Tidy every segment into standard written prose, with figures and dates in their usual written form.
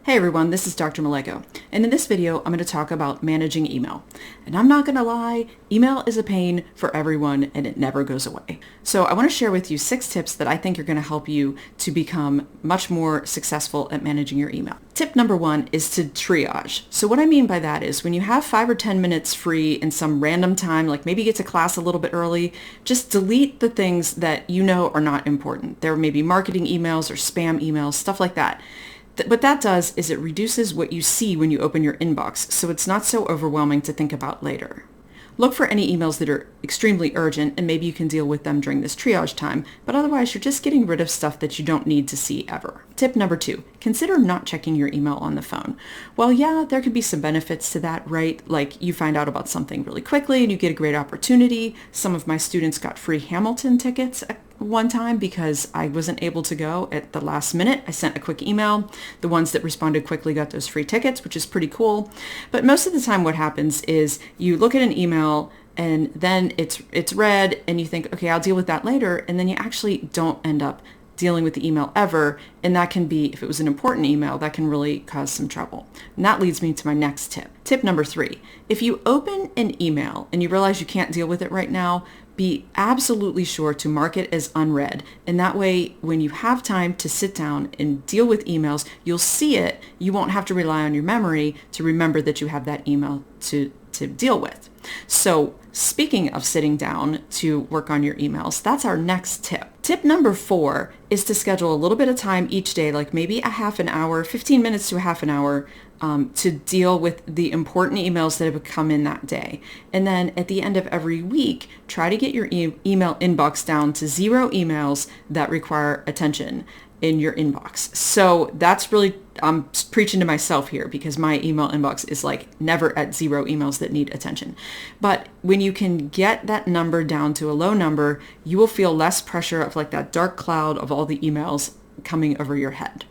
Hey everyone, this is Dr. Malego, and in this video I'm going to talk about managing email. And I'm not going to lie, email is a pain for everyone and it never goes away. So I want to share with you 6 tips that I think are going to help you to become much more successful at managing your email. Tip number 1 is to triage. So what I mean by that is when you have 5 or 10 minutes free in some random time, like maybe get to class a little bit early, just delete the things that you know are not important. There may be marketing emails or spam emails, stuff like that. What that does is it reduces what you see when you open your inbox, so it's not so overwhelming to think about later. Look for any emails that are extremely urgent, and maybe you can deal with them during this triage time, but otherwise you're just getting rid of stuff that you don't need to see ever. Tip number 2, consider not checking your email on the phone. Well, yeah, there could be some benefits to that, right? Like you find out about something really quickly and you get a great opportunity. Some of my students got free Hamilton tickets one time because I wasn't able to go at the last minute. I sent a quick email. The ones that responded quickly got those free tickets, which is pretty cool. But most of the time what happens is you look at an email and then it's read and you think, okay, I'll deal with that later. And then you actually don't end up dealing with the email ever. And that can be, if it was an important email, that can really cause some trouble. And that leads me to my next tip. Tip number 3, if you open an email and you realize you can't deal with it right now, be absolutely sure to mark it as unread. And that way, when you have time to sit down and deal with emails, you'll see it. You won't have to rely on your memory to remember that you have that email to deal with. So speaking of sitting down to work on your emails, that's our next tip. Tip number 4 is to schedule a little bit of time each day, like maybe a half an hour, 15 minutes to a half an hour, to deal with the important emails that have come in that day. And then at the end of every week, try to get your email inbox down to 0 emails that require attention in your inbox. So that's really, I'm preaching to myself here because my email inbox is like never at 0 emails that need attention. But when you can get that number down to a low number, you will feel less pressure of like that dark cloud of all the emails coming over your head.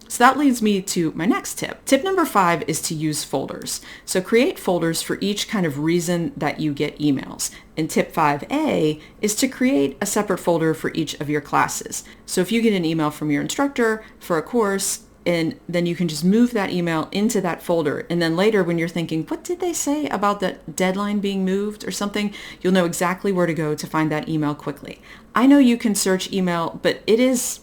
So that leads me to my next tip. Tip number 5 is to use folders. So create folders for each kind of reason that you get emails. And tip 5A is to create a separate folder for each of your classes. So if you get an email from your instructor for a course, and then you can just move that email into that folder. And then later when you're thinking, what did they say about that deadline being moved or something? You'll know exactly where to go to find that email quickly. I know you can search email, but it is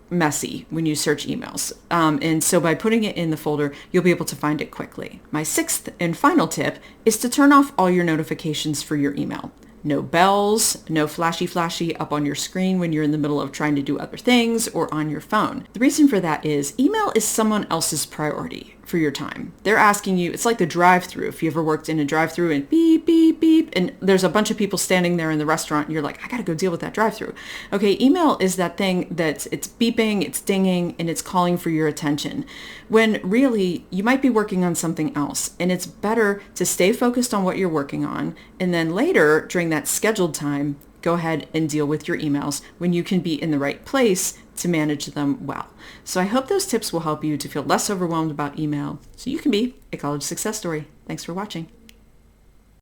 messy when you search emails. And so by putting it in the folder, you'll be able to find it quickly. My 6th and final tip is to turn off all your notifications for your email. No bells, no flashy up on your screen when you're in the middle of trying to do other things or on your phone. The reason for that is email is someone else's priority for your time. They're asking you, it's like the drive-through. If you ever worked in a drive-through and beep, beep, beep, and there's a bunch of people standing there in the restaurant and you're like, I gotta go deal with that drive-through. Okay, email is that thing that's, it's beeping, it's dinging, and it's calling for your attention. When really, you might be working on something else. And it's better to stay focused on what you're working on. And then later, during that scheduled time, go ahead and deal with your emails when you can be in the right place to manage them well. So I hope those tips will help you to feel less overwhelmed about email so you can be a college success story. Thanks for watching.